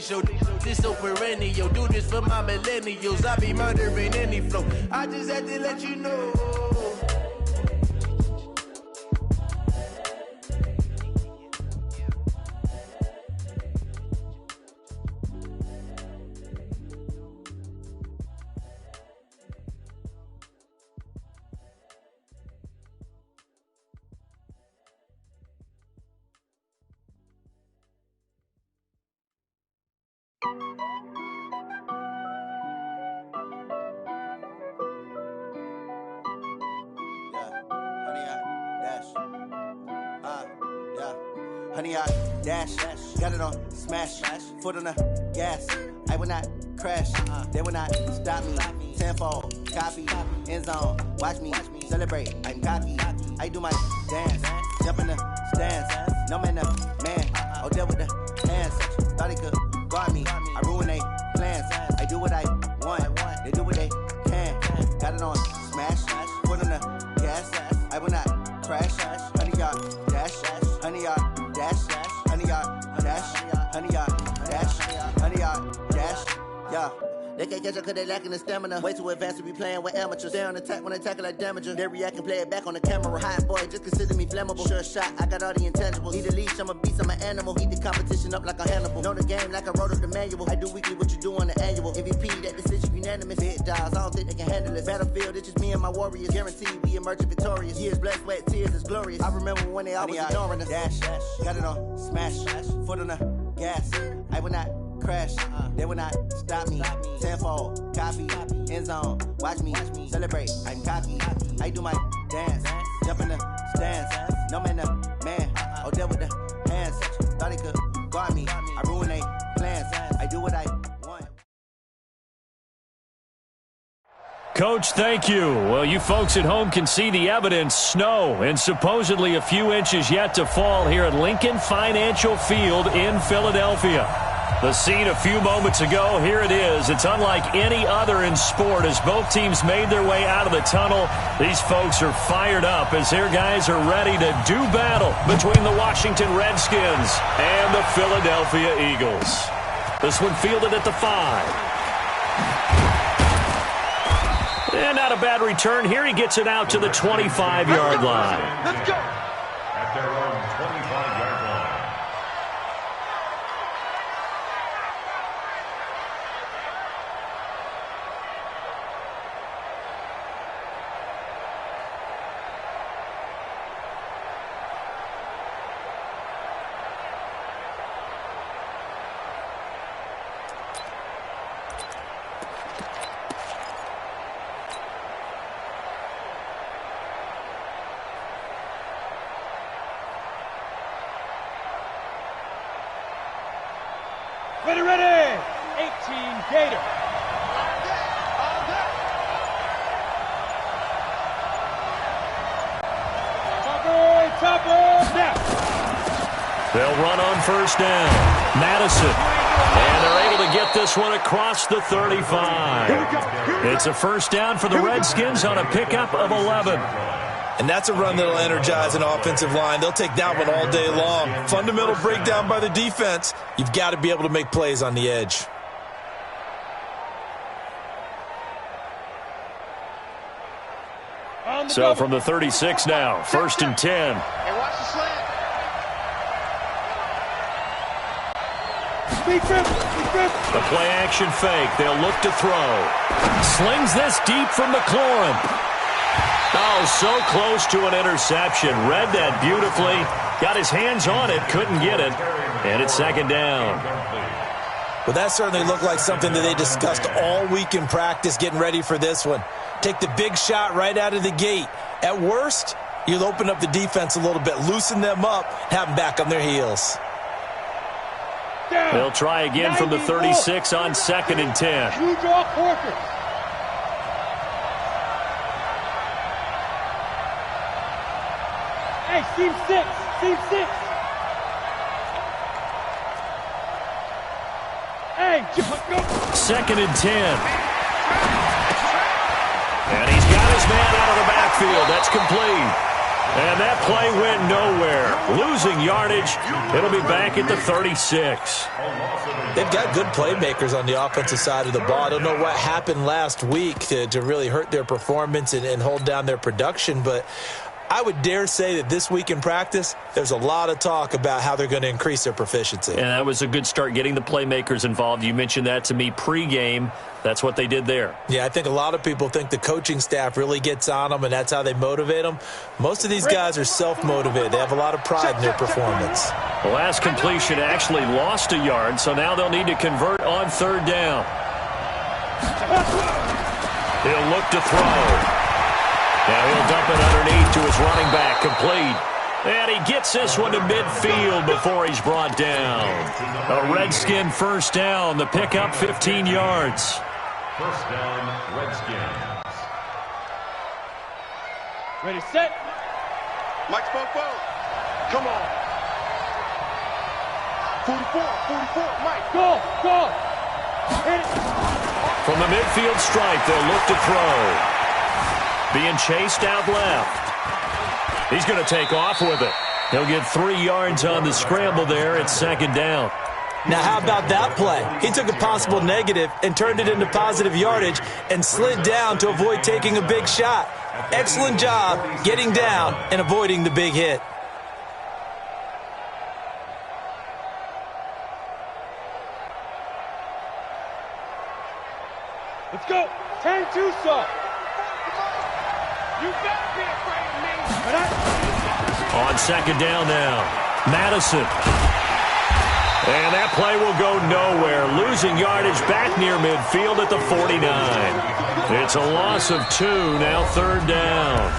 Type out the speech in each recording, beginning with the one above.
Show this so perennial, do this for my millennials. I be murdering any flow. I just had to let you know. Honey, I dash, got it on, smash, foot on the gas. I will not crash, they will not stop me. Tenfold, copy, end zone, watch me celebrate. I'm cocky, I do my dance, jump in the stands. No man, oh, deal with the hands. Thought he could guard me, I ruin they plans. I do what I want, they do what they can. Got it on, smash, foot on the gas. I will not crash, honey, y'all dash, honey, y'all dash, honey, y'all dash, honey, y'all dash, honey, y'all dash, yeah. They can't catch up cause they lacking the stamina. Way too advanced to be playing with amateurs. Stay on attack when they tackle like damager. They react and play it back on the camera. Hot boy, just consider me flammable. Sure shot, I got all the intangibles. Need a leash, I'm a beast, I'm an animal. Heat the competition up like a Hannibal. Know the game like I wrote up the manual. I do weekly what you do on the annual. MVP, that decision unanimous. Hit dials, I don't think they can handle it. Battlefield, it's just me and my warriors. Guaranteed we emerging victorious. Years, blood, sweat, tears, it's glorious. I remember when they always ignoring us. Dash, got it on, smash, foot on the gas. I will not crash, they will not stop me. Tenfold, copy, end zone, watch me celebrate. I'm cocky, I do my dance, jump in the stands. No man, oh, deal with the hands. Thought he could guard me, I ruin they plans. I do what I want. Coach, thank you. Well, you folks at home can see the evidence. Snow and supposedly a few inches yet to fall here at Lincoln Financial Field in Philadelphia. The scene a few moments ago, here it is. It's unlike any other in sport as both teams made their way out of the tunnel. These folks are fired up as their guys are ready to do battle between the Washington Redskins and the Philadelphia Eagles. This one fielded at the 5. And not a bad return. Here he gets it out to the 25-yard line. Let's go. At their own 25-yard line. Ready, 18 Gator. Topper, snap. They'll run on first down. Madison. And they're able to get this one across the 35. It's a first down for the Redskins on a pickup of 11. And that's a run that'll energize an offensive line. They'll take that one all day long. Fundamental breakdown by the defense. You've got to be able to make plays on the edge. So from the 36 now, first and 10. Hey, watch the slant. The play action fake. They'll look to throw. Slings this deep from McLaurin. Oh, so close to an interception. Read that beautifully. Got his hands on it. Couldn't get it. And it's second down. Well, that certainly looked like something that they discussed all week in practice getting ready for this one. Take the big shot right out of the gate. At worst, you'll open up the defense a little bit, loosen them up, have them back on their heels. They'll try again from the 36 on second and 10. You draw Corker. Hey, seam 6. Hey, go. Second and 10. And he's got his man out of the backfield. That's complete. And that play went nowhere. Losing yardage. It'll be back at the 36. They've got good playmakers on the offensive side of the ball. I don't know what happened last week to really hurt their performance and hold down their production, but I would dare say that this week in practice, there's a lot of talk about how they're going to increase their proficiency. And that was a good start, getting the playmakers involved. You mentioned that to me pregame. That's what they did there. Yeah, I think a lot of people think the coaching staff really gets on them, and that's how they motivate them. Most of these guys are self-motivated. They have a lot of pride in their performance. The last completion actually lost a yard, so now they'll need to convert on third down. He'll look to throw. Now he'll dump it underneath to his running back, complete. And he gets this one to midfield before he's brought down. A Redskin first down. The pickup 15 yards. First down, Redskins. Ready, set. Mike Popo. Come on. 44, Mike. Go. Hit it. From the midfield stripe, they'll look to throw. Being chased out left. He's going to take off with it. He'll get 3 yards on the scramble there. It's second down. Now, how about that play? He took a possible negative and turned it into positive yardage and slid down to avoid taking a big shot. Excellent job getting down and avoiding the big hit. Let's go. 10-2, so. You better be afraid of me. On second down now, Madison. And that play will go nowhere. Losing yardage back near midfield at the 49. It's a loss of 2, now third down.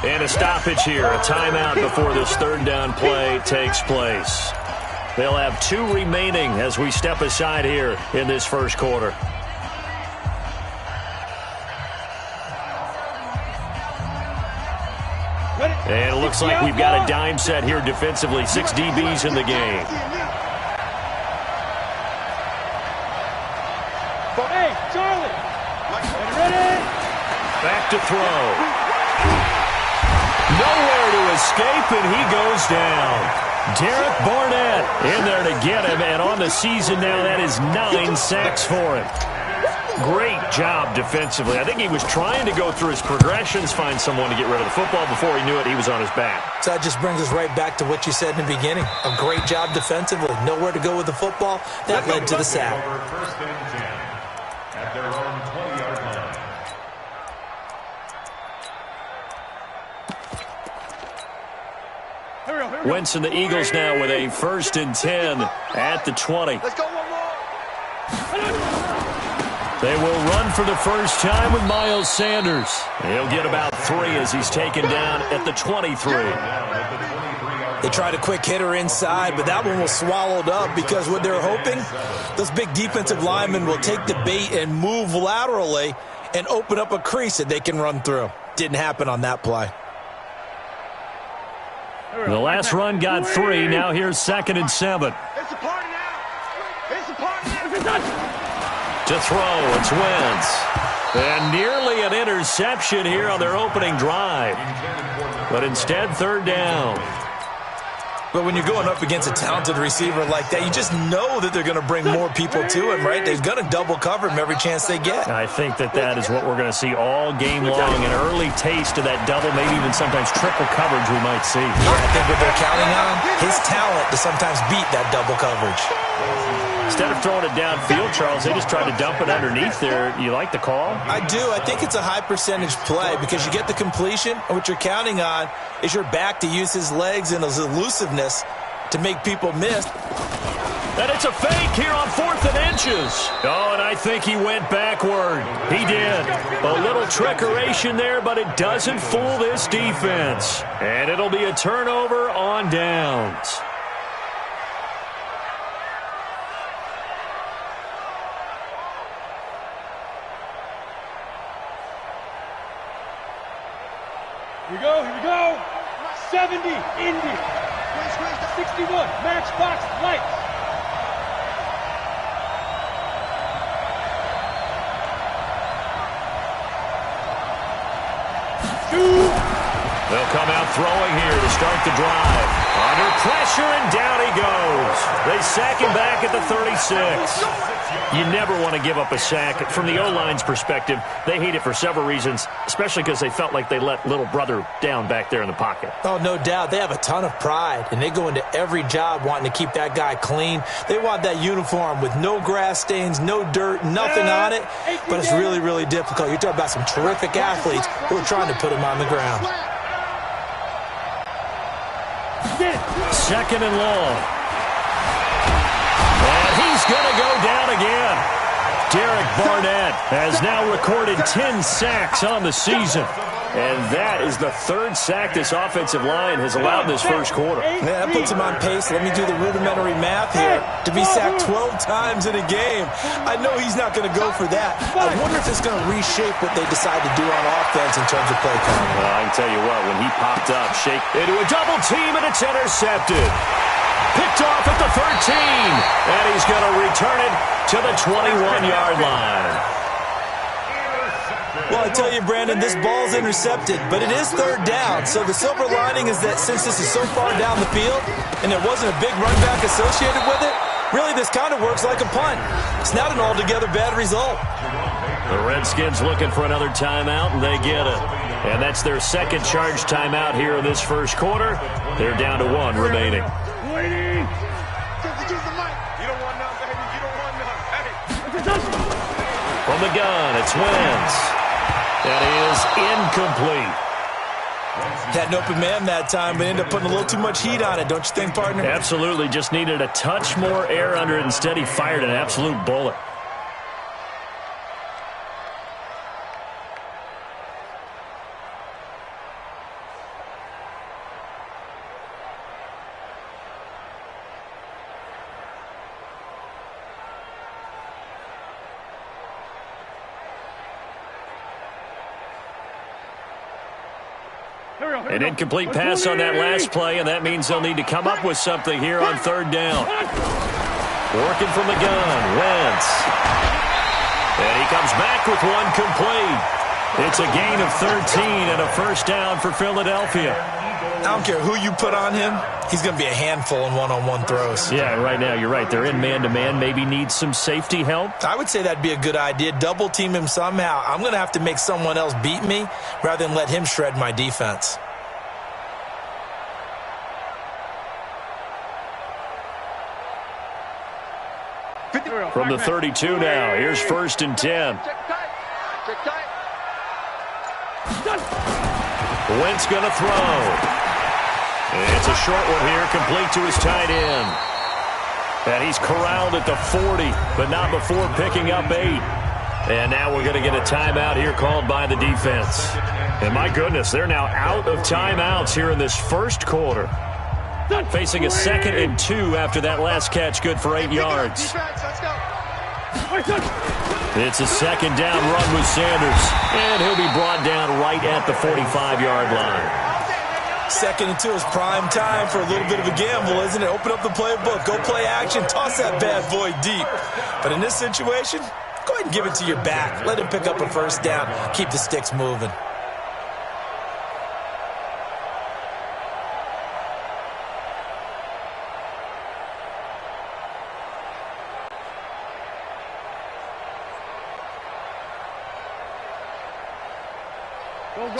And a stoppage here, a timeout before this third down play takes place. They'll have 2 remaining as we step aside here in this first quarter. And it looks like we've got a dime set here defensively. 6 DBs in the game. Hey, Charlie. Ready? Back to throw. Nowhere to escape, and he goes down. Derek Barnett in there to get him, and on the season now, that is 9 sacks for him. Great job defensively. I think he was trying to go through his progressions, find someone to get rid of the football. Before he knew it, he was on his back. So that just brings us right back to what you said in the beginning. A great job defensively. Nowhere to go with the football. That led to the sack. First and 10 at their own 20-yard line. Wentz and the Eagles now with a first and 10 at the 20. Let's go one more. They will run for the first time with Miles Sanders. He'll get about 3 as he's taken down at the 23. They tried a quick hitter inside, but that one was swallowed up because what they're hoping, those big defensive linemen will take the bait and move laterally and open up a crease that they can run through. Didn't happen on that play. The last run got 3. Now here's second and 7. It's a party now. It's a party now. To throw, it's Wentz. And nearly an interception here on their opening drive. But instead, third down. But when you're going up against a talented receiver like that, you just know that they're going to bring more people to him, right? They're going to double cover him every chance they get. I think that is what we're going to see all game long. An early taste of that double, maybe even sometimes triple coverage we might see. Yeah, I think what they're counting on, his talent to sometimes beat that double coverage. Instead of throwing it downfield, Charles, they just tried to dump it underneath there. You like the call? I do. I think it's a high-percentage play because you get the completion, and what you're counting on is your back to use his legs and his elusiveness to make people miss. And it's a fake here on 4th and inches. Oh, and I think he went backward. He did. A little trickeration there, but it doesn't fool this defense. And it'll be a turnover on downs. Here we go. 70, Indy. 61, Matchbox Lights. They'll come out throwing here to start the drive. Under pressure, and down he goes. They sack him back at the 36. You never want to give up a sack. From the O-line's perspective, they hate it for several reasons, especially because they felt like they let little brother down back there in the pocket. Oh, no doubt. They have a ton of pride, and they go into every job wanting to keep that guy clean. They want that uniform with no grass stains, no dirt, nothing on it, but it's really, really difficult. You're talking about some terrific athletes who are trying to put him on the ground. Second and long. And he's going to go down again. Derek Barnett has now recorded 10 sacks on the season. And that is the third sack this offensive line has allowed this first quarter. Yeah, that puts him on pace. Let me do the rudimentary math here. To be sacked 12 times in a game, I know he's not going to go for that. I wonder if it's going to reshape what they decide to do on offense in terms of play calling. Well, I can tell you what, when he popped up, shake into a double team, and it's intercepted. Picked off at the 13, and he's going to return it to the 21-yard line. Well, I tell you, Brandon, this ball's intercepted, but it is third down. So the silver lining is that since this is so far down the field and there wasn't a big run back associated with it, really this kind of works like a punt. It's not an altogether bad result. The Redskins looking for another timeout, and they get it. And that's their second charge timeout here in this first quarter. They're down to one remaining. From the gun, it's Wentz. That is incomplete. Had an open man that time, but ended up putting a little too much heat on it, don't you think, partner? Absolutely. Just needed a touch more air under it. Instead, he fired an absolute bullet. An incomplete pass on that last play, and that means they'll need to come up with something here on third down. Working from the gun, Wentz. And he comes back with one complete. It's a gain of 13 and a first down for Philadelphia. I don't care who you put on him, he's going to be a handful in one-on-one throws. Yeah, right now, you're right. They're in man-to-man. Maybe needs some safety help. I would say that'd be a good idea. Double team him somehow. I'm going to have to make someone else beat me rather than let him shred my defense. From the 32 now, here's first and 10. Wentz going to throw. It's a short one here, complete to his tight end. And he's corralled at the 40, but not before picking up 8. And now we're going to get a timeout here called by the defense. And my goodness, they're now out of timeouts here in this first quarter. Facing a 2nd and 2 after that last catch, good for 8 yards. It's a second down run with Sanders, and he'll be brought down right at the 45-yard line. 2nd and 2 is prime time for a little bit of a gamble, isn't it? Open up the playbook, go play action, toss that bad boy deep. But in this situation, go ahead and give it to your back. Let him pick up a first down, keep the sticks moving.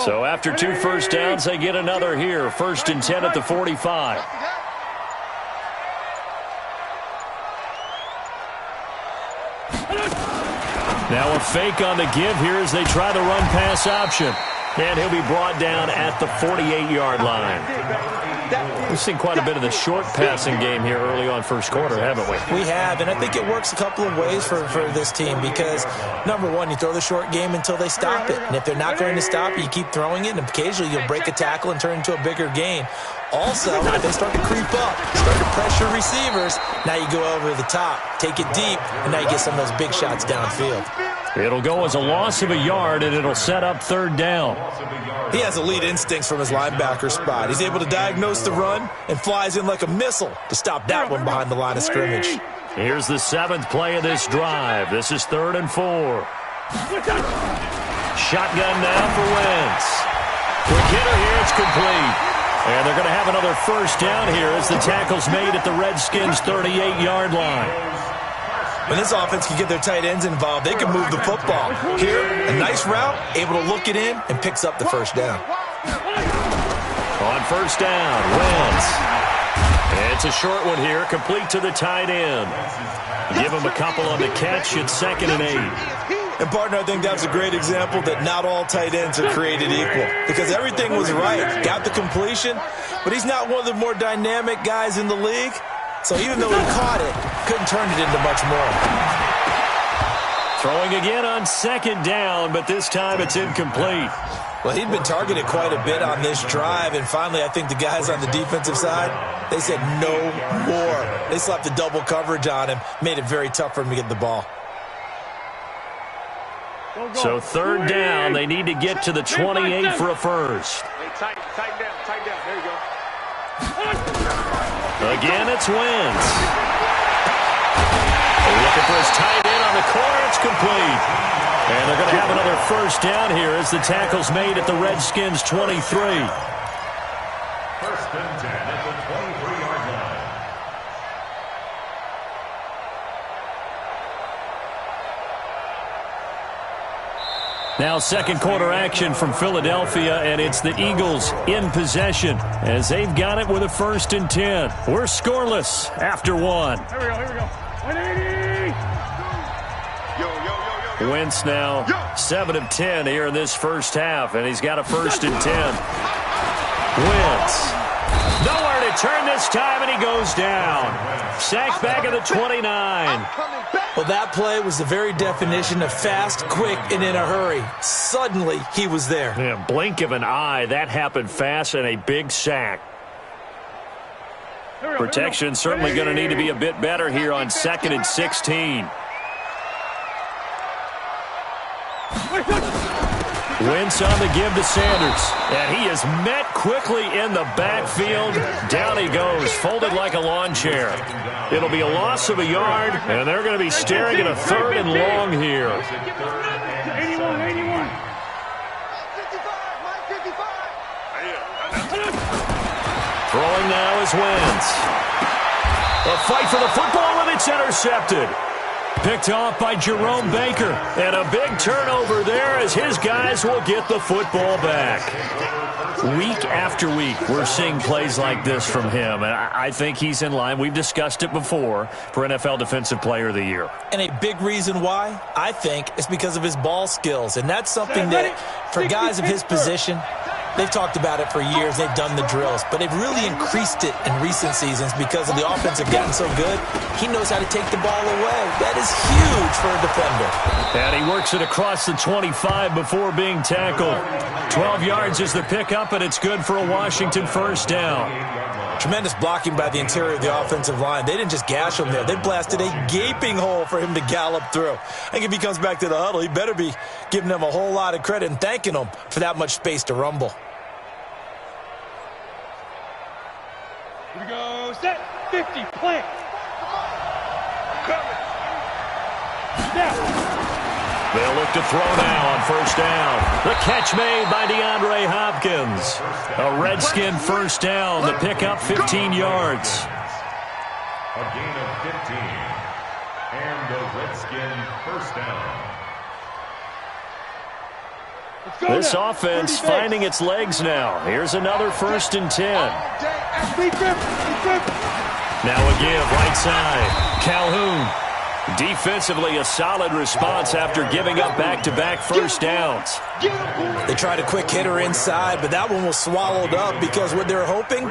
So after 2 first downs, they get another here. First and 10 at the 45. Now a fake on the give here as they try the run-pass option. And he'll be brought down at the 48-yard line. We've seen quite a bit of the short passing game here early on first quarter, haven't we? We have, and I think it works a couple of ways for this team because, number one, you throw the short game until they stop it. And if they're not going to stop it, you keep throwing it, and occasionally you'll break a tackle and turn into a bigger gain. Also, if they start to creep up, start to pressure receivers, now you go over the top, take it deep, and now you get some of those big shots downfield. It'll go as a loss of a yard, and it'll set up third down. He has elite instincts from his linebacker spot. He's able to diagnose the run and flies in like a missile to stop that one behind the line of scrimmage. Here's the 7th play of this drive. This is 3rd and 4. Shotgun now for Wentz. Quick hitter here, it's complete. And they're going to have another first down here as the tackle's made at the Redskins' 38-yard line. When this offense can get their tight ends involved, they can move the football. Here, a nice route, able to look it in, and picks up the first down. On first down, Wentz. It's a short one here, complete to the tight end. Give him a couple on the catch. It's 2nd and 8. And, partner, I think that's a great example that not all tight ends are created equal because everything was right. Got the completion, but he's not one of the more dynamic guys in the league. So even though he caught it, couldn't turn it into much more. Throwing again on 2nd down, but this time it's incomplete. Well, he'd been targeted quite a bit on this drive, and finally I think the guys on the defensive side, they said no more. They slapped the double coverage on him, made it very tough for him to get the ball. So 3rd down, they need to get to the 28 for a first. Tighten down. There you go. Again, it's Wentz. Looking for his tight end on the corner. It's complete. And they're going to have another first down here as the tackle's made at the Redskins' 23. 1st and 10 at the 23-yard line. Now 2nd quarter action from Philadelphia, and it's the Eagles in possession as they've got it with a 1st and 10. We're scoreless after 1. Here we go. 180. Yo. Wentz now 7 of 10 here in this first half, and he's got a 1st and 10. Wentz. Nowhere to turn this time, and he goes down. Sacked back at the 29. Well, that play was the very definition of fast, quick, and in a hurry. Suddenly, he was there. Yeah, blink of an eye. That happened fast, and a big sack. Protection certainly going to need to be a bit better here on 2nd and 16. Wentz on the give to Sanders. And he is met quickly in the backfield. Down he goes, folded like a lawn chair. It'll be a loss of a yard, and they're going to be staring at a 3rd and long here. 81. Throwing now is Wentz. A fight for the football, and it's intercepted. Picked off by Jerome Baker. And a big turnover there as his guys will get the football back. Week after week, we're seeing plays like this from him. And I think he's in line. We've discussed it before for NFL Defensive Player of the Year. And a big reason why, I think, is because of his ball skills. And that's something that, for guys of his position, they've talked about it for years. They've done the drills. But they've really increased it in recent seasons because of the offense have gotten so good. He knows how to take the ball away. That is huge for a defender. And he works it across the 25 before being tackled. 12 yards is the pickup, and it's good for a Washington first down. Tremendous blocking by the interior of the offensive line. They didn't just gash him there. They blasted a gaping hole for him to gallop through. I think if he comes back to the huddle, he better be giving them a whole lot of credit and thanking them for that much space to rumble. Here we go. Set. 50. Plant. Now. They'll look to throw now on first down. The catch made by DeAndre Hopkins. A Redskin first down. The pickup 15 yards. A gain of 15. And the Redskin first down. This offense finding its legs now. Here's another 1st and 10. Now a give, right side. Calhoun. Defensively, a solid response after giving up back-to-back first downs. They tried a quick hitter inside, but that one was swallowed up because what they're hoping,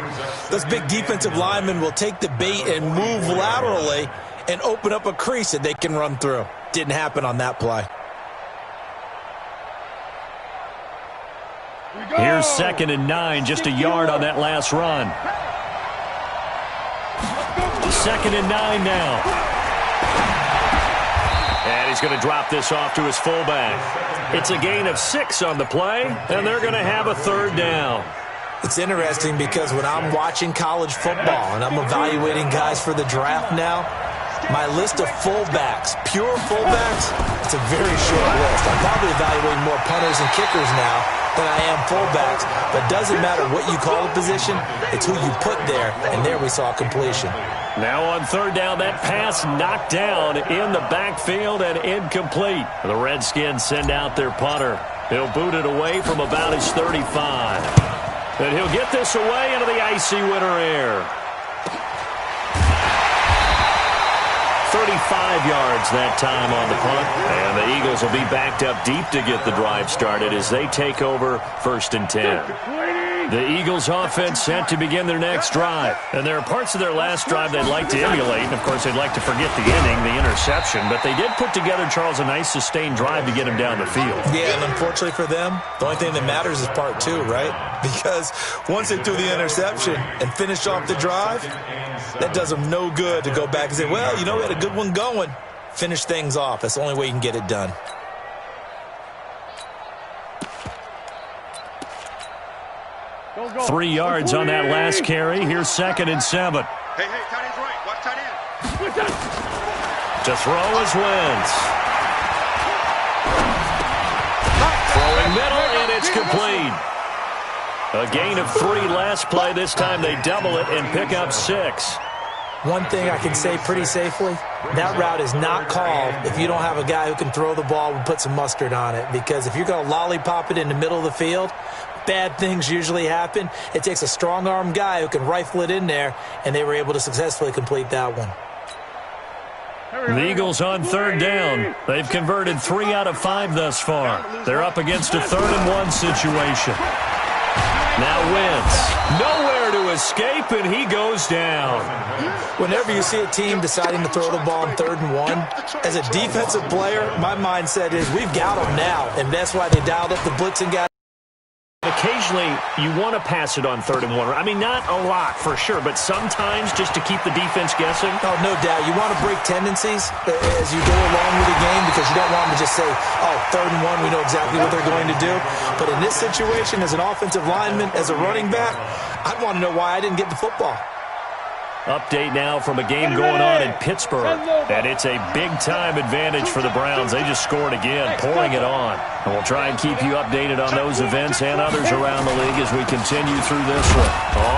those big defensive linemen will take the bait and move laterally and open up a crease that they can run through. Didn't happen on that play. Here's 2nd and 9, just a yard on that last run. 2nd and 9 now. And he's going to drop this off to his fullback. It's a gain of 6 on the play, and they're going to have a 3rd down. It's interesting because when I'm watching college football and I'm evaluating guys for the draft now, my list of fullbacks, pure fullbacks, it's a very short list. I'm probably evaluating more punters and kickers now than I am fullbacks. But it doesn't matter what you call the position, it's who you put there, and there we saw completion. Now on third down, that pass knocked down in the backfield and incomplete. The Redskins send out their punter. He'll boot it away from about his 35. And he'll get this away into the icy winter air. 35 yards that time on the punt. And the Eagles will be backed up deep to get the drive started as they take over 1st and 10. The Eagles offense set to begin their next drive. And there are parts of their last drive they'd like to emulate. And, of course, they'd like to forget the inning, the interception. But they did put together, Charles, a nice sustained drive to get him down the field. Yeah, and unfortunately for them, the only thing that matters is part 2, right? Because once they threw the interception and finished off the drive, that does them no good to go back and say, well, you know, we had a good one going. Finish things off. That's the only way you can get it done. Go, go. 3 yards on that last carry. Here's 2nd and 7. Hey, tight end's right. Watch tight end. To throw is Wentz. Throwing middle, and it's complete. A gain of 3 last play. This time they double it and pick up 6. One thing I can say pretty safely, that route is not called if you don't have a guy who can throw the ball and put some mustard on it. Because if you're going to lollipop it in the middle of the field, bad things usually happen. It takes a strong-arm guy who can rifle it in there, and they were able to successfully complete that one. The Eagles on third down. They've converted 3 out of 5 thus far. They're up against a 3rd and 1 situation. Now Wentz, nowhere to escape, and he goes down. Whenever you see a team deciding to throw the ball on 3rd and 1, as a defensive player, my mindset is we've got them now, and that's why they dialed up the blitz and got. Occasionally, you want to pass it on 3rd and 1. I mean, not a lot for sure, but sometimes just to keep the defense guessing. Oh, no doubt. You want to break tendencies as you go along with the game because you don't want them to just say, oh, 3rd and 1, we know exactly what they're going to do. But in this situation, as an offensive lineman, as a running back, I'd want to know why I didn't get the football. Update now from a game going on in Pittsburgh. And it's a big-time advantage for the Browns. They just scored again, pouring it on. And we'll try and keep you updated on those events and others around the league as we continue through this one.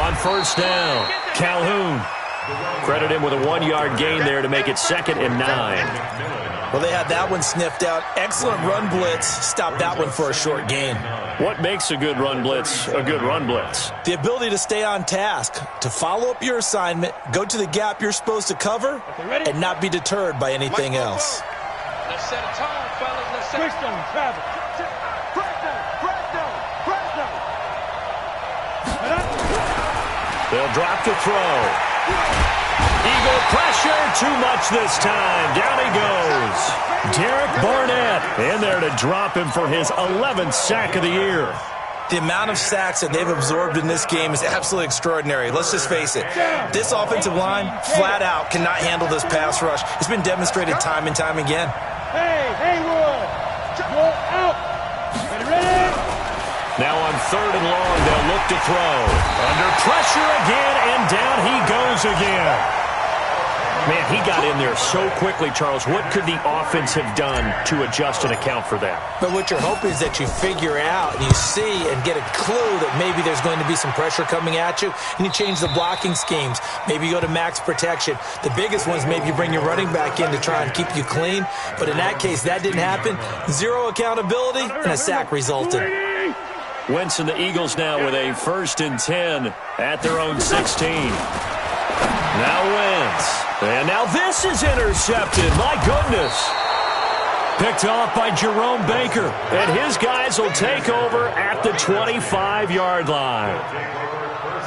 On first down, Calhoun. Credit him with a 1-yard gain there to make it 2nd and 9. Well, they had that one sniffed out. Excellent run blitz. Stopped that one for a short gain. What makes a good run blitz a good run blitz? The ability to stay on task, to follow up your assignment, go to the gap you're supposed to cover, and not be deterred by anything else. Let's set a tone, fellas. Let's set a tone. Travis. They'll drop to throw. Eagle pressure, too much this time. Down he goes. Derek Barnett in there to drop him for his 11th sack of the year. The amount of sacks that they've absorbed in this game is absolutely extraordinary. Let's just face it. This offensive line, flat out, cannot handle this pass rush. It's been demonstrated time and time again. Hey, Haywood, go out. Ready? Now on 3rd and long, they'll look to throw. Under pressure again, and down he goes again. Man, he got in there so quickly, Charles. What could the offense have done to adjust and account for that? But what you're hoping is that you figure out, and you see and get a clue that maybe there's going to be some pressure coming at you, and you change the blocking schemes. Maybe you go to max protection. The biggest one is maybe you bring your running back in to try and keep you clean. But in that case, that didn't happen. 0 accountability, and a sack resulted. Wentz and the Eagles now with a 1st and 10 at their own 16. Now Wentz. And now this is intercepted. My goodness. Picked off by Jerome Baker. And his guys will take over at the 25-yard line.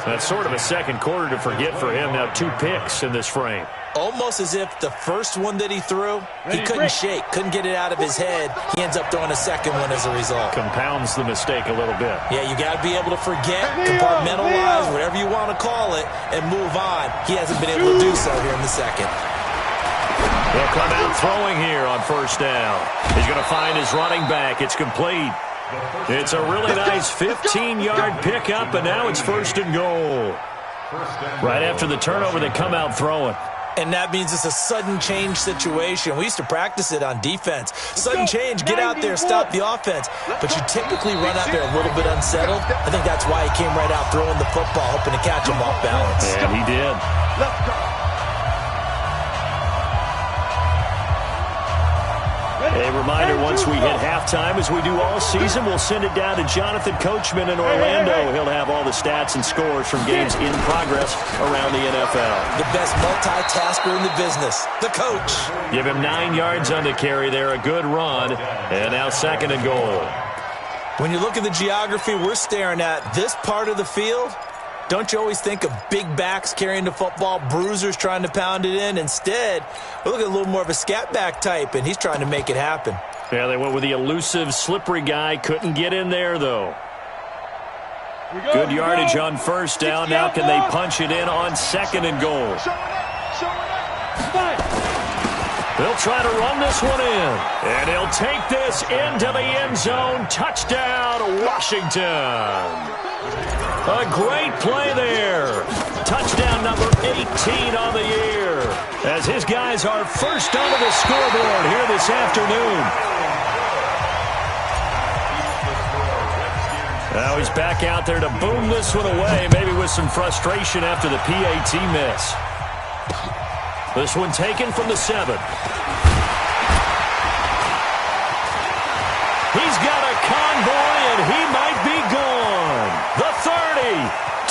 That's sort of a second quarter to forget for him. Now 2 picks in this frame. Almost as if the first one that he threw, he couldn't shake, couldn't get it out of his head. He ends up throwing a second one as a result. Compounds the mistake a little bit. Yeah, you got to be able to forget, compartmentalize, whatever you want to call it, and move on. He hasn't been able to do so here in the second. They'll come out throwing here on 1st down. He's going to find his running back. It's complete. It's a really nice 15-yard pickup, and now it's 1st and goal. Right after the turnover, they come out throwing. And that means it's a sudden change situation. We used to practice it on defense. Sudden change, get out there, stop the offense. But you typically run out there a little bit unsettled. I think that's why he came right out throwing the football, hoping to catch him off balance. And he did. Let's go. A reminder, once we hit halftime, as we do all season, we'll send it down to Jonathan Coachman in Orlando. He'll have all the stats and scores from games in progress around the NFL. The best multitasker in the business, the coach. Give him 9 yards on the carry there, a good run, and now 2nd and goal. When you look at the geography we're staring at, this part of the field, don't you always think of big backs carrying the football, bruisers trying to pound it in? Instead, we look at a little more of a scat back type, and he's trying to make it happen. Yeah, they went with the elusive, slippery guy. Couldn't get in there, though. Good yardage on 1st down. Now can they punch it in on 2nd and goal? They'll try to run this one in. And he'll take this into the end zone. Touchdown, Washington. A great play there. Touchdown number 18 on the year. As his guys are first onto the scoreboard here this afternoon. Now he's back out there to boom this one away, maybe with some frustration after the PAT miss. This one taken from the 7. He's got a convoy, and he might be gone. The 30,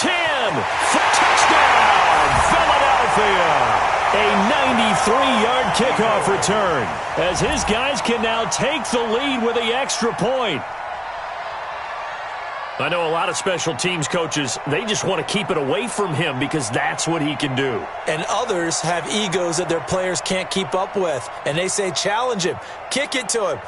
10, for touchdown, Philadelphia. A 93-yard kickoff return, as his guys can now take the lead with the extra point. I know a lot of special teams coaches, they just want to keep it away from him because that's what he can do. And others have egos that their players can't keep up with. And they say, challenge him, kick it to him.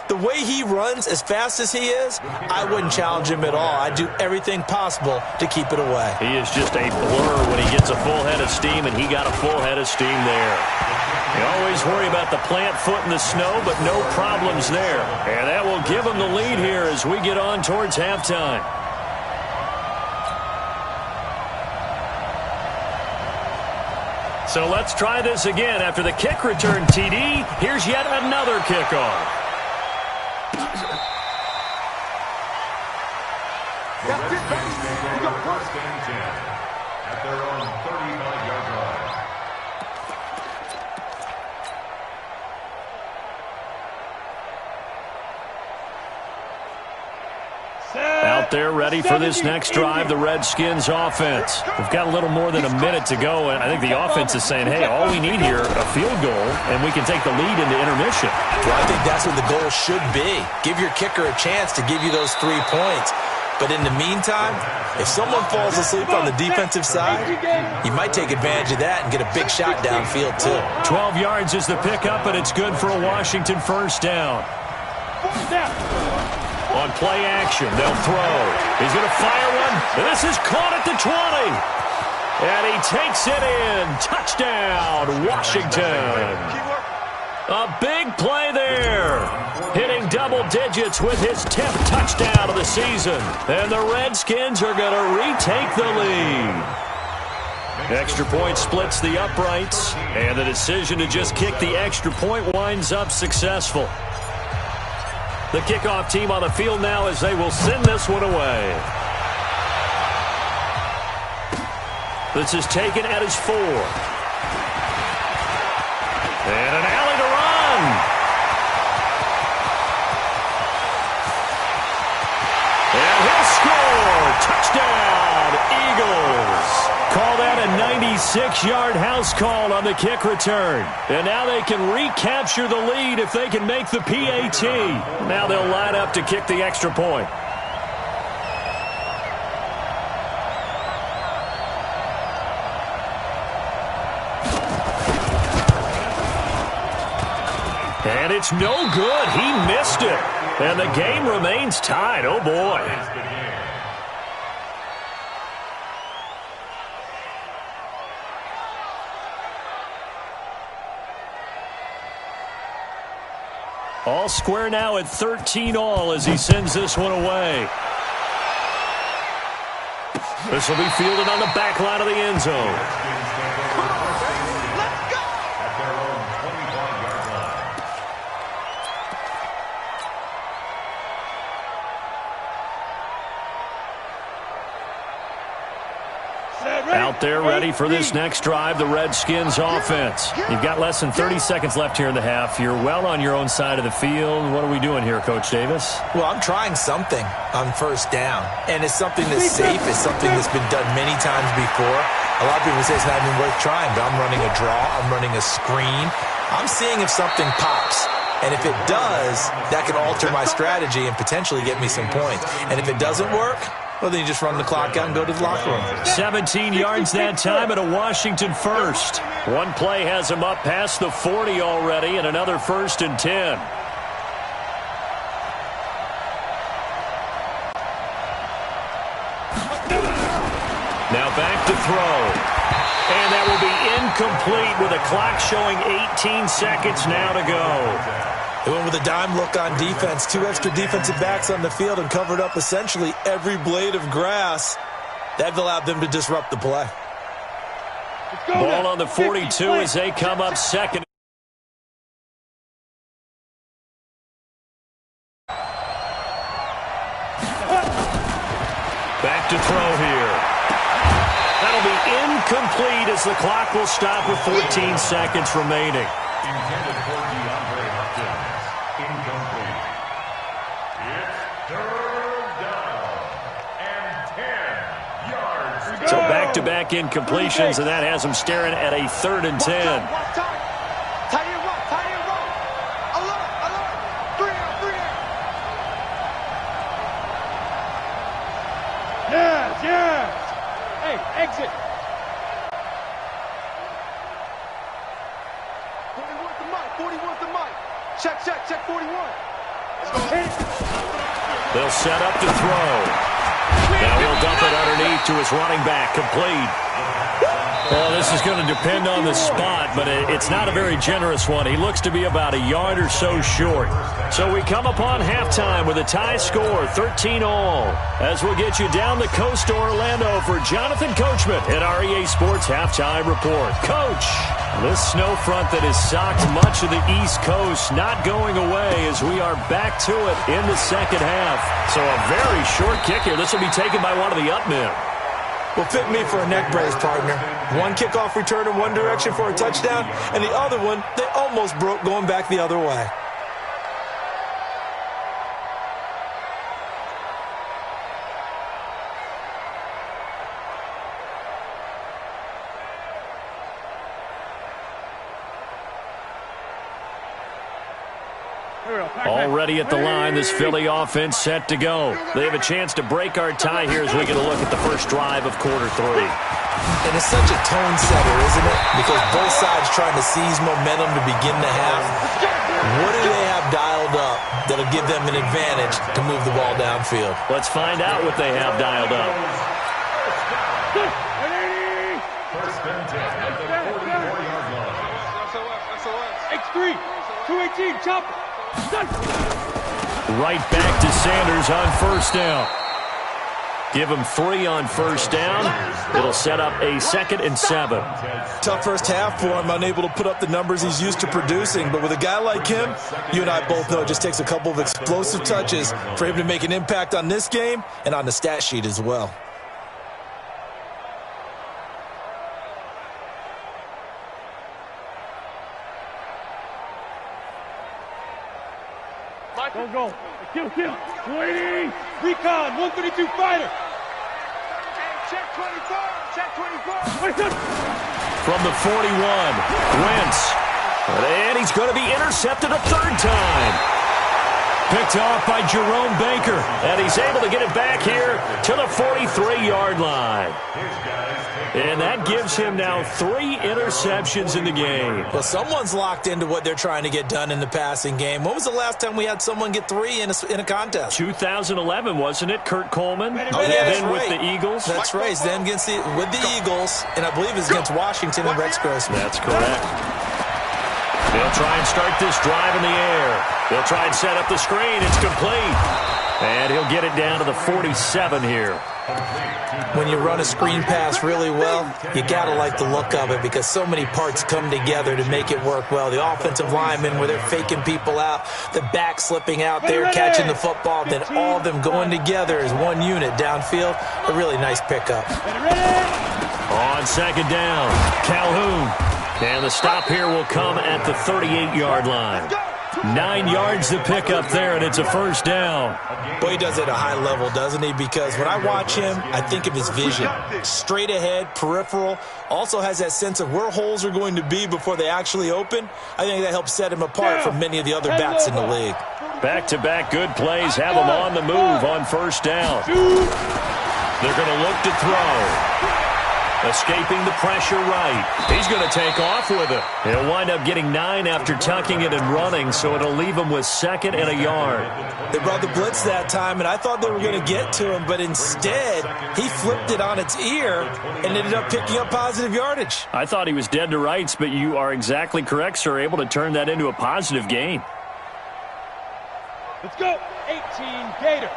The way he runs as fast as he is, I wouldn't challenge him at all. I'd do everything possible to keep it away. He is just a blur when he gets a full head of steam, and he got a full head of steam there. You always worry about the plant foot in the snow, but no problems there. And that will give him the lead here as we get on towards halftime. So let's try this again. After the kick return TD, here's yet another kickoff. The Redskins stand over 1st and 10 at their own 35-yard line. Out there ready for this next drive, the Redskins offense. We've got a little more than a minute to go, and I think the offense is saying, hey, all we need here, a field goal, and we can take the lead into intermission. Well, I think that's what the goal should be. Give your kicker a chance to give you those 3 points. But in the meantime, if someone falls asleep on the defensive side, you might take advantage of that and get a big shot downfield, too. 12 yards is the pickup, and it's good for a Washington 1st down. On play action, they'll throw. He's going to fire one. This is caught at the 20. And he takes it in. Touchdown, Washington. A big play there. Hitting double digits with his 10th touchdown of the season. And the Redskins are going to retake the lead. Extra point splits the uprights. And the decision to just kick the extra point winds up successful. The kickoff team on the field now as they will send this one away. This is taken at his 4. And an alley to run. And he'll score. Touchdown, Eagles. Call that a 96-yard house call on the kick return. And now they can recapture the lead if they can make the PAT. Now they'll line up to kick the extra point. And it's no good. He missed it. And the game remains tied. Oh, boy. All square now at 13-all as he sends this one away. This will be fielded on the back line of the end zone. Let's go! Out there ready for this next drive, the Redskins offense. You've got less than 30 seconds left here in the half. You're well on your own side of the field. What are we doing here, Coach Davis? Well, I'm trying something on first down, and it's something that's safe. It's something that's been done many times before. A lot of people say it's not even worth trying, but I'm running a draw. I'm running a screen. I'm seeing if something pops. And if it does, that can alter my strategy and potentially get me some points. And if it doesn't work, well, then you just run the clock out and go to the locker room. 17 yards that time and a Washington first. One play has him up past the 40 already and another 1st and 10. Now back to throw. And that will be incomplete with a clock showing 18 seconds now to go. They went with a dime look on defense. 2 extra defensive backs on the field and covered up essentially every blade of grass. That allowed them to disrupt the play. Ball on the 42 as they come up second. Back to throw here. That'll be incomplete as the clock will stop with 14 seconds remaining. Intended for DeAndre Hopkins. Incomplete. It's 3rd down and 10 yards. So back-to-back incompletions, and that has them staring at a 3rd and 10. Yes. Hey, exit. 41's the mic. Check, 41. They'll set up to throw. Now he'll dump it underneath to his running back, complete. Well, this is going to depend on the spot, but it's not a very generous one. He looks to be about a yard or so short. So we come upon halftime with a tie score, 13-all, as we'll get you down the coast to Orlando for Jonathan Coachman at our EA Sports Halftime Report. Coach, this snow front that has socked much of the East Coast not going away as we are back to it in the second half. So a very short kick here. This will be taken by one of the up men. Will fit me for a neck brace, partner. One kickoff return in one direction for a touchdown, and the other one, they almost broke going back the other way. Already at the line, this Philly offense set to go. They have a chance to break our tie here as we get a look at the first drive of quarter 3. And it's such a tone setter, isn't it? Because both sides trying to seize momentum to begin the half. What do they have dialed up that'll give them an advantage to move the ball downfield? Let's find out what they have dialed up. First and 10 at the 44-yard line. X3, 218, chopper. Right back to Sanders on first down. Give him 3 on first down. It'll set up a 2nd and 7. Tough first half for him, unable to put up the numbers he's used to producing. But with a guy like him, you and I both know it just takes a couple of explosive touches for him to make an impact on this game and on the stat sheet as well. Go. Kill. 280. Recon, 132 fighter. Check 24. From the 41, Wentz. And he's going to be intercepted a 3rd time. Picked off by Jerome Baker. And he's able to get it back here to the 43-yard line. And that gives him now 3 interceptions in the game. Well, someone's locked into what they're trying to get done in the passing game. When was the last time we had someone get 3 in a contest? 2011, wasn't it? Kurt Coleman. Oh, yeah, then with the Eagles. That's right. Then with the Eagles, and I believe it's against Washington and Rex Grossman. That's correct. They'll try and start this drive in the air. They'll try and set up the screen. It's complete. And he'll get it down to the 47 here. When you run a screen pass really well, you got to like the look of it because so many parts come together to make it work well. The offensive linemen where they're faking people out, the back slipping out there, catching the football, then all of them going together as one unit downfield. A really nice pickup. On second down, Calhoun. And the stop here will come at the 38-yard line. 9 yards to pick up there, and it's a first down. Boy, he does it at a high level, doesn't he? Because when I watch him, I think of his vision. Straight ahead, peripheral. Also has that sense of where holes are going to be before they actually open. I think that helps set him apart from many of the other backs in the league. Back-to-back good plays have him on the move on first down. They're going to look to throw. Escaping the pressure right. He's going to take off with it. He'll wind up getting 9 after tucking it and running, so it'll leave him with 2nd and a yard. They brought the blitz that time, and I thought they were going to get to him, but instead, he flipped it on its ear and ended up picking up positive yardage. I thought he was dead to rights, but you are exactly correct, sir, able to turn that into a positive gain. Let's go. 18 Gator.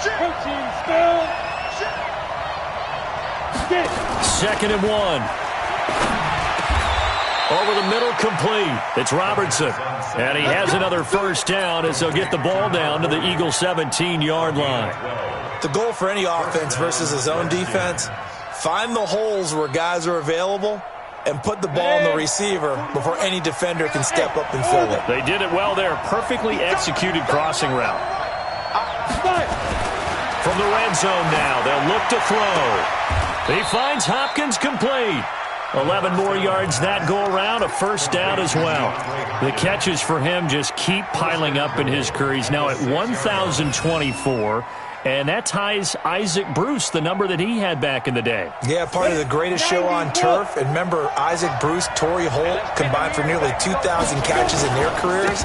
Protein spill. 2nd and 1. Over the middle, complete. It's Robertson. And he has another first down as they'll get the ball down to the Eagle 17-yard line. The goal for any offense versus his own defense, find the holes where guys are available and put the ball on the receiver before any defender can step up and fill it. They did it well there. Perfectly executed crossing route. From the red zone now, they'll look to throw. He finds Hopkins complete. 11 more yards that go around, a first down as well. The catches for him just keep piling up in his career. He's now at 1,024, and that ties Isaac Bruce, the number that he had back in the day. Yeah, part of the greatest show on turf. And remember, Isaac Bruce, Torrey Holt combined for nearly 2,000 catches in their careers.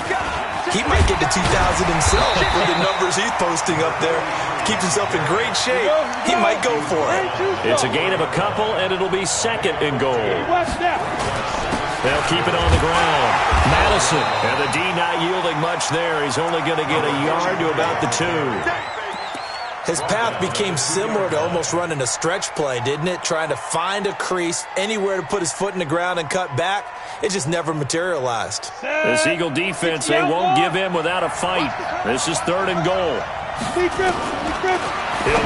He might get to 2,000 himself with the numbers he's posting up there. Keeps himself in great shape. He might go for it. It's a gain of a couple, and it'll be 2nd and goal. They'll keep it on the ground. Madison, and the D not yielding much there. He's only going to get a yard to about the 2. His path became similar to almost running a stretch play, didn't it? Trying to find a crease, anywhere to put his foot in the ground and cut back. It just never materialized. This Eagle defense, they won't give in without a fight. This is 3rd and goal. He'll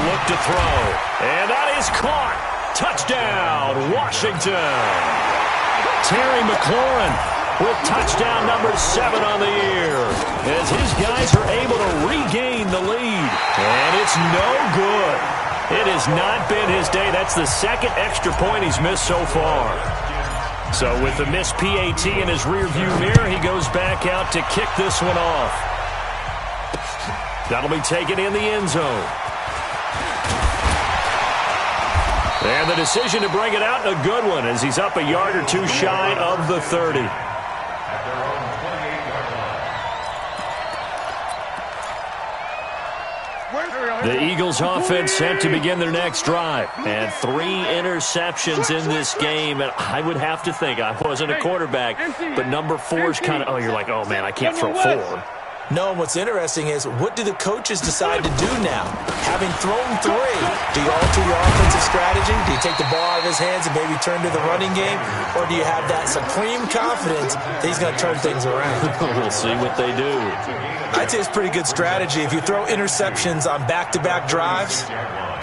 look to throw. And that is caught. Touchdown, Washington. Terry McLaurin with touchdown number 7 on the year, as his guys are able to regain the lead. And it's no good. It has not been his day. That's the 2nd extra point he's missed so far. So with the missed PAT in his rearview mirror, he goes back out to kick this one off. That'll be taken in the end zone. And the decision to bring it out, a good one, as he's up a yard or 2 shy of the 30. The Eagles offense set to begin their next drive. And 3 interceptions in this game. And I would have to think, I wasn't a quarterback, but number 4 is kind of, you're like, oh, man, I can't throw 4. No, and what's interesting is, what do the coaches decide to do now? Having thrown 3, do you alter your offensive strategy? Do you take the ball out of his hands and maybe turn to the running game? Or do you have that supreme confidence that he's going to turn things around? We'll see what they do. I'd say it's pretty good strategy. If you throw interceptions on back-to-back drives,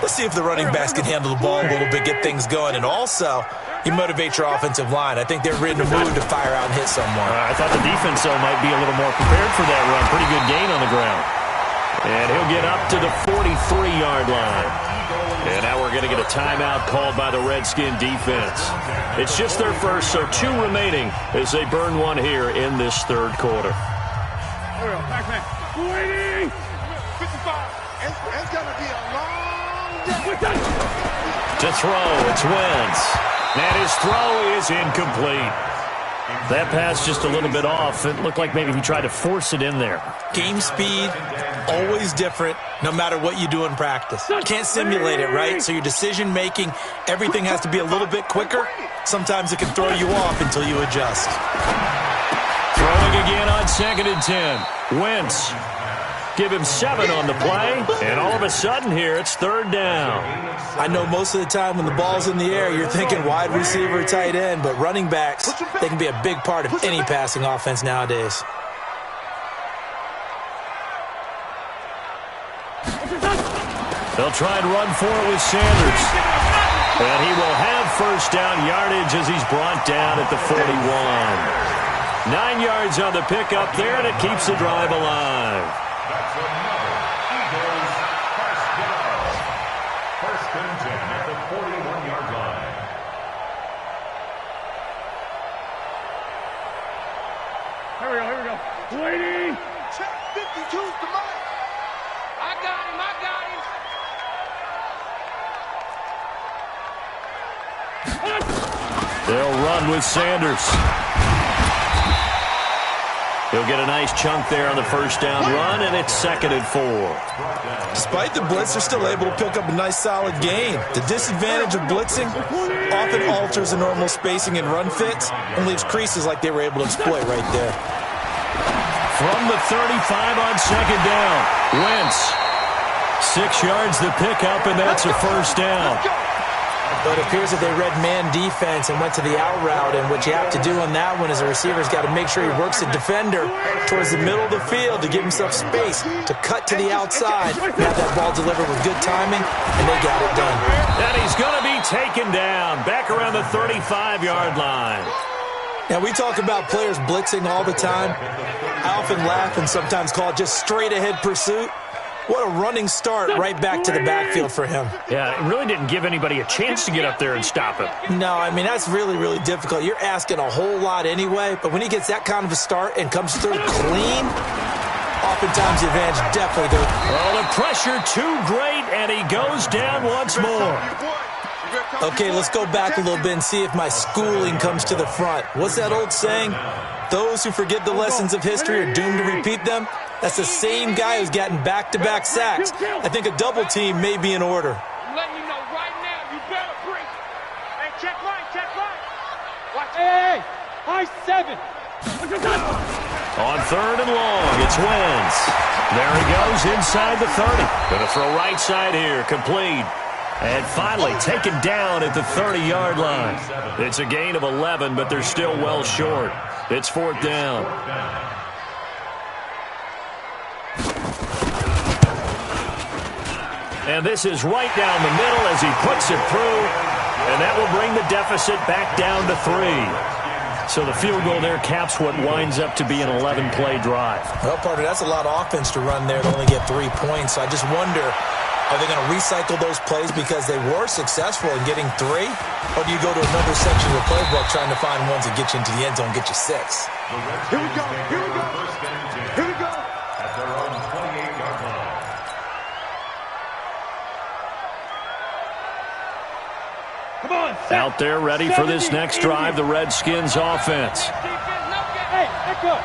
let's see if the running backs can handle the ball a little bit, get things going. And also, you motivate your offensive line. I think they're ready to move to fire out and hit someone. I thought the defense, though, might be a little more prepared for that run. Pretty good gain on the ground. And he'll get up to the 43-yard line. And now we're going to get a timeout called by the Redskin defense. It's just their first, so 2 remaining as they burn one here in this 3rd quarter. Waiting! 55. It's going to be a long day. To throw, it's Wentz. And his throw is incomplete. That pass just a little bit off. It looked like maybe he tried to force it in there. Game speed, always different, no matter what you do in practice. Can't simulate it, right? So your decision-making, everything has to be a little bit quicker. Sometimes it can throw you off until you adjust. Throwing again on 2nd and 10. Wentz. Give him 7 on the play, and all of a sudden here, it's 3rd down. I know most of the time when the ball's in the air, you're thinking wide receiver, tight end, but running backs, they can be a big part of any passing offense nowadays. They'll try and run for it with Sanders. And he will have first down yardage as he's brought down at the 41. 9 yards on the pickup there, and it keeps the drive alive. That's another Eagles first down. First and 10 at the 41-yard line. Here we go. Waiting. Check 52's the mic. I got him. They'll run with Sanders. He'll get a nice chunk there on the first down run, and it's 2nd and 4. Despite the blitz, they're still able to pick up a nice solid gain. The disadvantage of blitzing often alters the normal spacing and run fits and leaves creases like they were able to exploit right there. From the 35 on 2nd down, Wentz. 6 yards the pickup, and that's a first down. But it appears that they read man defense and went to the out route, and what you have to do on that one is the receiver's got to make sure he works the defender towards the middle of the field to give himself space to cut to the outside and have that ball delivered with good timing, and they got it done. And he's going to be taken down back around the 35-yard line. Now, we talk about players blitzing all the time. I often laugh and sometimes call it just straight-ahead pursuit. What a running start right back to the backfield for him. Yeah, it really didn't give anybody a chance to get up there and stop him. No, I mean, that's really, really difficult. You're asking a whole lot anyway, but when he gets that kind of a start and comes through clean, oftentimes the advantage definitely goes. Well, the pressure too great, and he goes down once more. Okay, let's go back a little bit and see if my schooling comes to the front. What's that old saying? Those who forget the lessons of history are doomed to repeat them. That's the same guy who's gotten back-to-back sacks. I think a double team may be in order. I'm letting you know right now, you better bring it. Hey, check line. Watch it. Hey, high 7. On 3rd and long, it's Wentz. There he goes inside the 30. Going to throw right side here, complete. And finally taken down at the 30-yard line. It's a gain of 11, but they're still well short. It's 4th down. And this is right down the middle as he puts it through. And that will bring the deficit back down to 3. So the field goal there caps what winds up to be an 11-play drive. Well, partner, that's a lot of offense to run there to only get 3 points. So I just wonder, are they going to recycle those plays because they were successful in getting 3? Or do you go to another section of the playbook trying to find ones that get you into the end zone and get you 6? Here we go. At their own 28-yard line. Come on, set. Out there ready for this next drive, the Redskins offense. Hey, let go.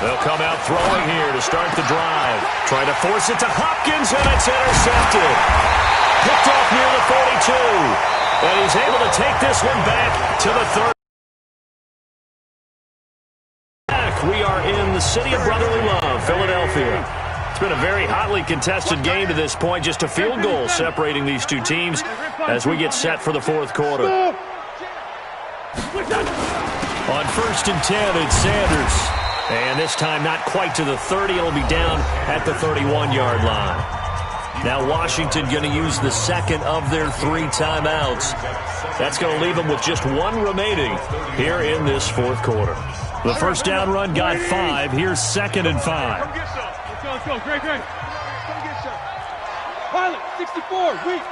They'll come out throwing here to start the drive. Trying to force it to Hopkins, and it's intercepted. Picked off near the 42. And he's able to take this one back to the 30. We are in the city of brotherly love, Philadelphia. It's been a very hotly contested game to this point. Just a field goal separating these two teams as we get set for the 4th quarter. On 1st and 10, it's Sanders. And this time not quite to the 30. It'll be down at the 31-yard line. Now Washington going to use the 2nd of their 3 timeouts. That's going to leave them with just 1 remaining here in this 4th quarter. The first down run got 5. Here's 2nd and 5. Let's go. Great. Come get some. Pilot, 64, weak.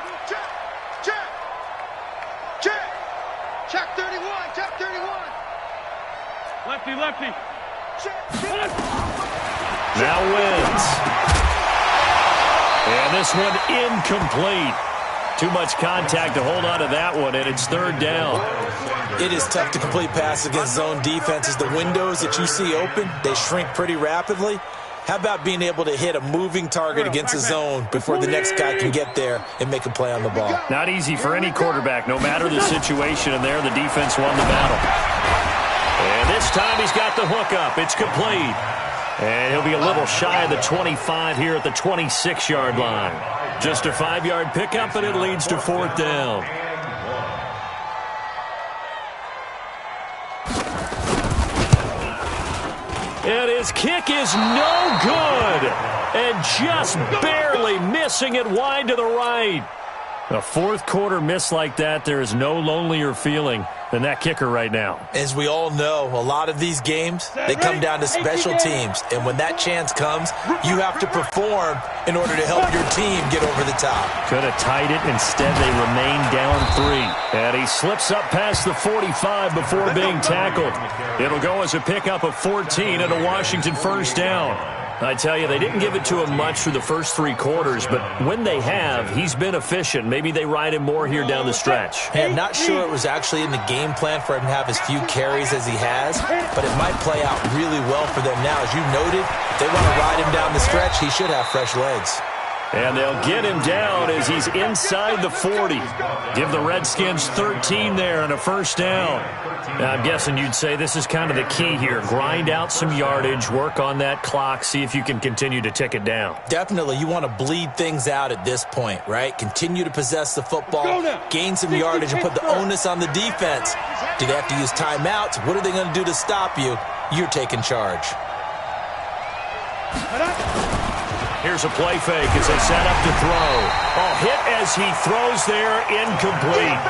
Check 31. Lefty. Now wins. And this one incomplete. Too much contact to hold on to that one, and it's 3rd down. It is tough to complete passes against zone defenses. The windows that you see open, they shrink pretty rapidly. How about being able to hit a moving target against a zone before the next guy can get there and make a play on the ball? Not easy for any quarterback, no matter the situation, and there the defense won the battle. And this time he's got the hook up. It's complete. And he'll be a little shy of the 25 here at the 26-yard line. Just a 5-yard pickup, and it leads to 4th down. And his kick is no good. And just barely missing it wide to the right. A fourth quarter miss like that, there is no lonelier feeling than that kicker right now. As we all know, a lot of these games, they come down to special teams. And when that chance comes, you have to perform in order to help your team get over the top. Could have tied it. Instead, they remain down 3. And he slips up past the 45 before being tackled. It'll go as a pickup of 14 and a Washington first down. I tell you, they didn't give it to him much through the first 3 quarters, but when they have, he's been efficient. Maybe they ride him more here down the stretch. Hey, I'm not sure it was actually in the game plan for him to have as few carries as he has, but it might play out really well for them now. As you noted, if they want to ride him down the stretch, he should have fresh legs. And they'll get him down as he's inside the 40. Give the Redskins 13 there and a first down. Now, I'm guessing you'd say this is kind of the key here. Grind out some yardage, work on that clock, see if you can continue to tick it down. Definitely. You want to bleed things out at this point, right? Continue to possess the football, gain some yardage, and put the onus on the defense. Do they have to use timeouts? What are they going to do to stop you? You're taking charge. Here's a play fake as they set up to throw. Oh, hit as he throws there, incomplete.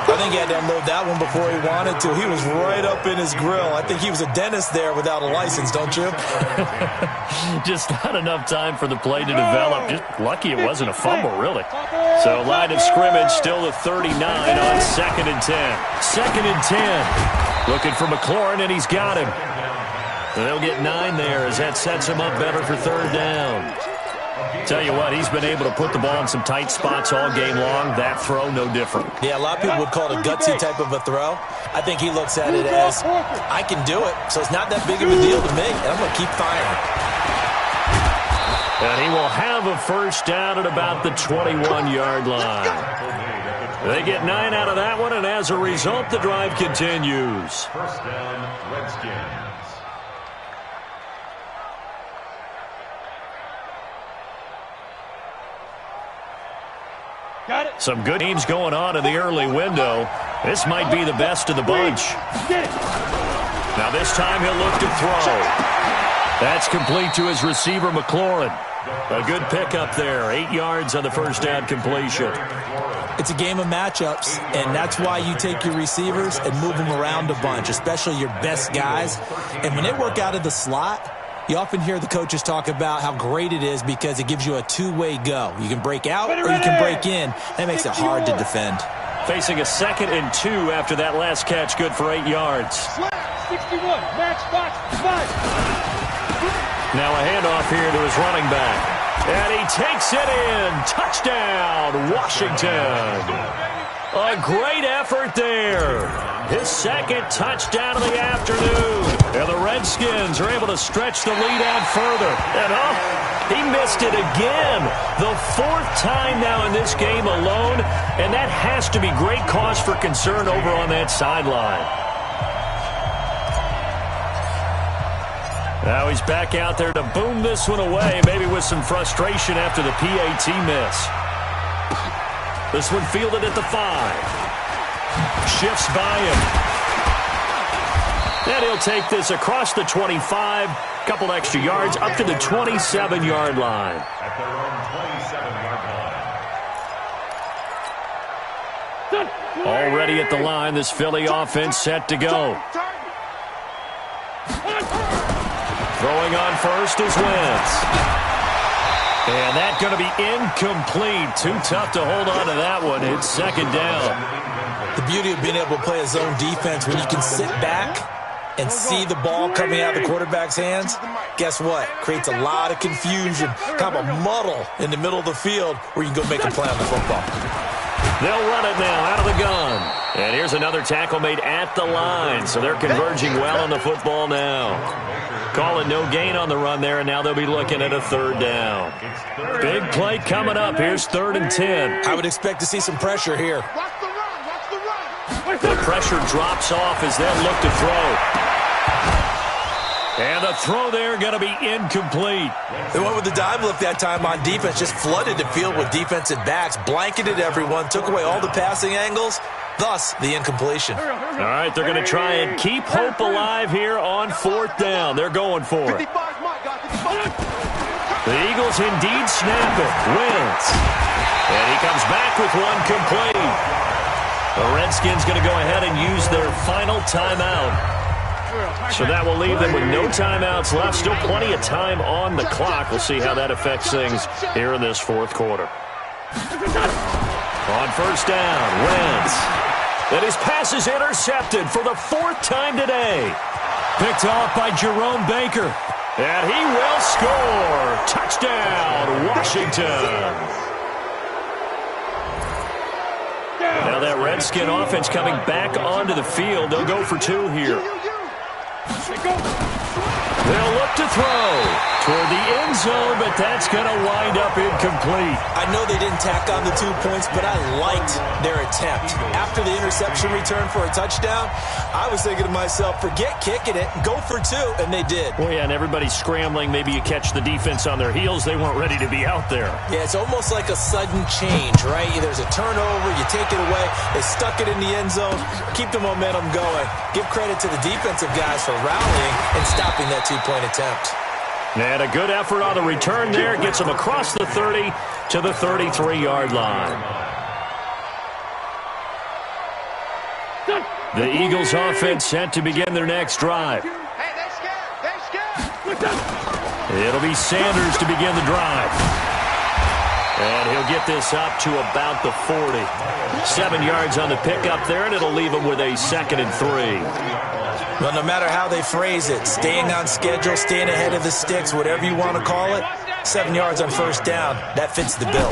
I think he had to unload that one before he wanted to. He was right up in his grill. I think he was a dentist there without a license, don't you? Just not enough time for the play to develop. Just lucky it wasn't a fumble, really. So line of scrimmage still the 39 on 2nd and 10. 2nd and 10. Looking for McLaurin, and he's got him. They'll get 9 there as that sets him up better for 3rd down. Tell you what, he's been able to put the ball in some tight spots all game long. That throw, no different. Yeah, a lot of people would call it a gutsy type of a throw. I think he looks at it as, I can do it, so it's not that big of a deal to me, and I'm going to keep firing. And he will have a first down at about the 21-yard line. They get 9 out of that one, and as a result, the drive continues. First down, Redskins. Some good games going on in the early window. This might be the best of the bunch. Now this time he'll look to throw. That's complete to his receiver, McLaurin. A good pickup there. 8 yards on the first down completion. It's a game of matchups, and that's why you take your receivers and move them around a bunch, especially your best guys. And when they work out of the slot, you often hear the coaches talk about how great it is because it gives you a two-way go. You can break out or you can break in. That makes it hard to defend. Facing a 2nd and 2 after that last catch, good for 8 yards. 61, match box 5. Now a handoff here to his running back. And he takes it in. Touchdown, Washington. A great effort there. His 2nd touchdown of the afternoon. And the Redskins are able to stretch the lead out further. And he missed it again. The 4th time now in this game alone. And that has to be great cause for concern over on that sideline. Now he's back out there to boom this one away, maybe with some frustration after the PAT miss. This one fielded at the 5. Shifts by him. And he'll take this across the 25. Couple extra yards up to the 27-yard line. At their own 27-yard line. Already at the line, this Philly offense set to go. Throwing on first is Wentz. And that's going to be incomplete. Too tough to hold on to that one. It's 2nd down. The beauty of being able to play a zone defense when you can sit back and see the ball coming out of the quarterback's hands, guess what? Creates a lot of confusion, kind of a muddle in the middle of the field where you can go make a play on the football. They'll run it now out of the gun. And here's another tackle made at the line. So they're converging well on the football now. Calling no gain on the run there, and now they'll be looking at a 3rd down. Big play coming up. Here's 3rd and 10. I would expect to see some pressure here. The pressure drops off as they'll look to throw. And the throw there going to be incomplete. They went with the dime look that time on defense, just flooded the field with defensive backs, blanketed everyone, took away all the passing angles, thus the incompletion. All right, they're going to try and keep hope alive here on 4th down. They're going for it. The Eagles indeed snap it. Wentz. And he comes back with one complete. The Redskins going to go ahead and use their final timeout. So that will leave them with no timeouts left. Still plenty of time on the clock. We'll see how that affects things here in this fourth quarter. On first down, Wentz. And his pass is intercepted for the fourth time today. Picked off by Jerome Baker. And he will score. Touchdown, Washington. Now that Redskin offense coming back onto the field. They'll go for two here. They'll look to throw toward the end zone, but that's going to wind up incomplete. I know they didn't tack on the 2 points, but I liked their attempt. After the interception return for a touchdown, I was thinking to myself, forget kicking it, go for two, and they did. Well, yeah, and everybody's scrambling. Maybe you catch the defense on their heels. They weren't ready to be out there. Yeah, it's almost like a sudden change, right? There's a turnover, you take it away, they stuck it in the end zone, keep the momentum going. Give credit to the defensive guys for rallying and stopping that 2-point attempt. And a good effort on the return there. Gets them across the 30 to the 33-yard line. The Eagles offense set to begin their next drive. Hey, they're scared. It'll be Sanders to begin the drive. And he'll get this up to about the 40. 7 yards on the pickup there, and it'll leave him with a 2nd and 3. Well, no matter how they phrase it, staying on schedule, staying ahead of the sticks, whatever you want to call it, 7 yards on first down, that fits the bill.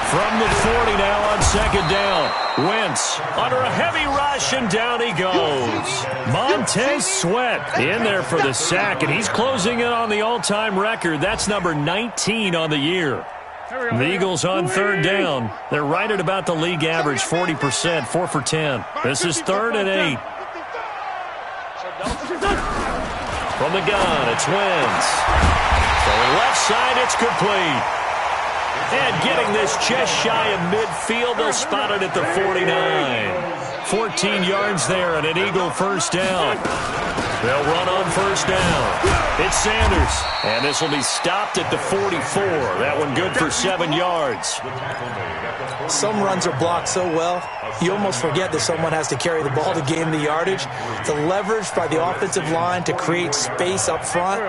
From the 40 now on 2nd down. Wentz under a heavy rush, and down he goes. Montez Sweat in there for the sack, and he's closing in on the all-time record. That's number 19 on the year. The Eagles on 3rd down. They're right at about the league average, 40%, 4 for 10. This is 3rd and 8. From the gun, it's Wentz. Going left side, it's complete. And getting this just shy of midfield, they'll spot it at the 49. 14 yards there and an Eagle first down. They'll run on first down. It's Sanders. And this will be stopped at the 44. That one good for 7 yards. Some runs are blocked so well, you almost forget that someone has to carry the ball to gain the yardage. The leverage by the offensive line to create space up front,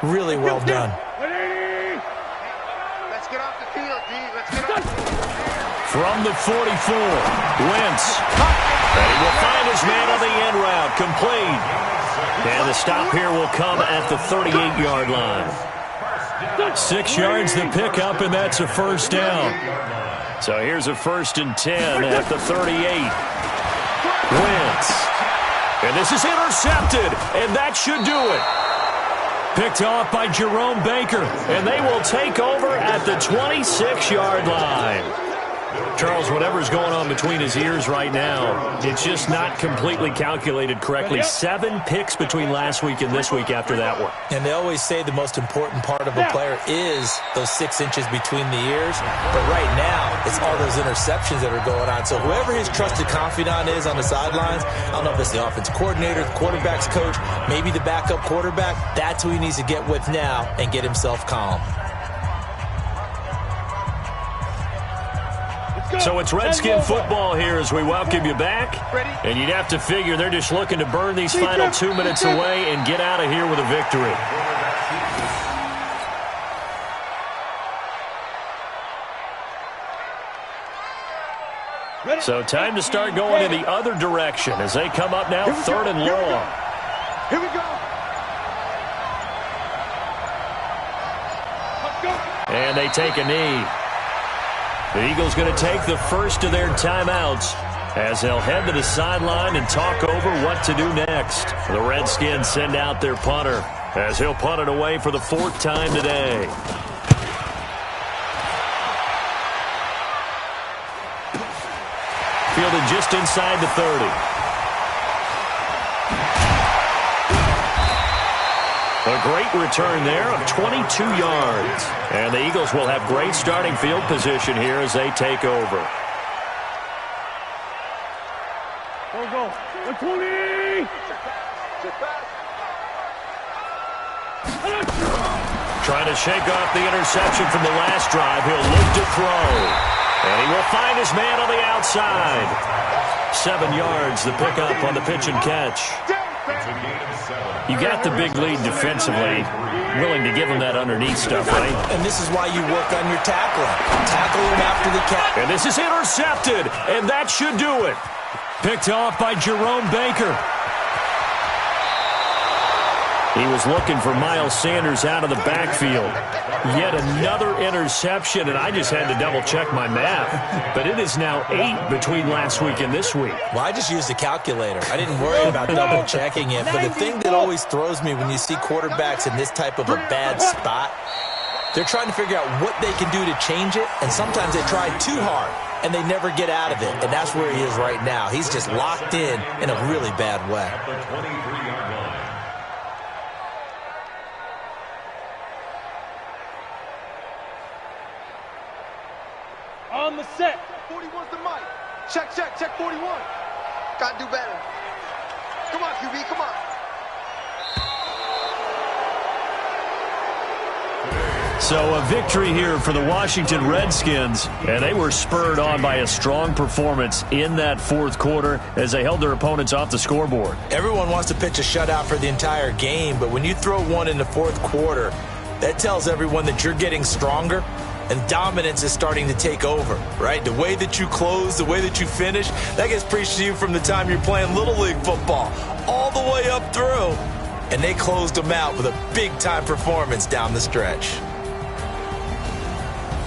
really well done. Let's get off the field, D. Let's get off the field. From the 44, Wentz. And he will find his man on the end route, complete. And the stop here will come at the 38-yard line. 6 yards the pickup, and that's a first down. So here's a 1st and 10 at the 38. Wentz. And this is intercepted, and that should do it. Picked off by Jerome Baker, and they will take over at the 26-yard line. Charles, whatever's going on between his ears right now, it's just not completely calculated correctly. 7 picks between last week and this week after that one. And they always say the most important part of a player is those 6 inches between the ears. But right now, it's all those interceptions that are going on. So whoever his trusted confidant is on the sidelines, I don't know if it's the offensive coordinator, the quarterback's coach, maybe the backup quarterback, that's who he needs to get with now and get himself calm. So it's Redskin football here as we welcome you back. And you'd have to figure they're just looking to burn these final 2 minutes away and get out of here with a victory. So time to start going in the other direction as they come up now 3rd and long. Here we go. Let's go. And they take a knee. The Eagles going to take the first of their timeouts as they'll head to the sideline and talk over what to do next. The Redskins send out their punter as he'll punt it away for the 4th time today. Fielded just inside the 30. A great return there of 22 yards. And the Eagles will have great starting field position here as they take over. Go. 120. Trying to shake off the interception from the last drive. He'll look to throw. And he will find his man on the outside. 7 yards, the pickup on the pitch and catch. You got the big lead defensively. Willing to give him that underneath stuff, right? And this is why you work on your tackling. Tackle him after the catch. And this is intercepted, and that should do it. Picked off by Jerome Baker. He was looking for Miles Sanders out of the backfield. Yet another interception, and I just had to double-check my math. But it is now 8 between last week and this week. Well, I just used a calculator. I didn't worry about double-checking it. But the thing that always throws me when you see quarterbacks in this type of a bad spot, they're trying to figure out what they can do to change it, and sometimes they try too hard, and they never get out of it. And that's where he is right now. He's just locked in a really bad way. At the 23-yard line. On the set. 41's the mic. Check, 41. Gotta do better. Come on, QB, come on. So a victory here for the Washington Redskins, and they were spurred on by a strong performance in that fourth quarter as they held their opponents off the scoreboard. Everyone wants to pitch a shutout for the entire game, but when you throw one in the fourth quarter, that tells everyone that you're getting stronger and dominance is starting to take over, right? The way that you close, the way that you finish, that gets preached to you from the time you're playing Little League football all the way up through. And they closed them out with a big-time performance down the stretch.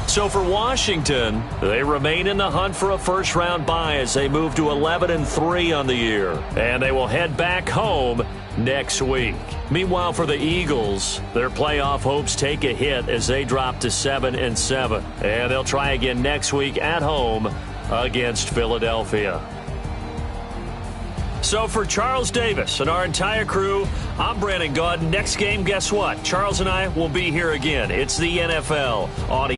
So for Washington, they remain in the hunt for a first-round bye as they move to 11-3 on the year. And they will head back home next week. Meanwhile, for the Eagles, their playoff hopes take a hit as they drop to 7-7. And they'll try again next week at home against Philadelphia. So for Charles Davis and our entire crew, I'm Brandon Gaudin. Next game, guess what? Charles and I will be here again. It's the NFL on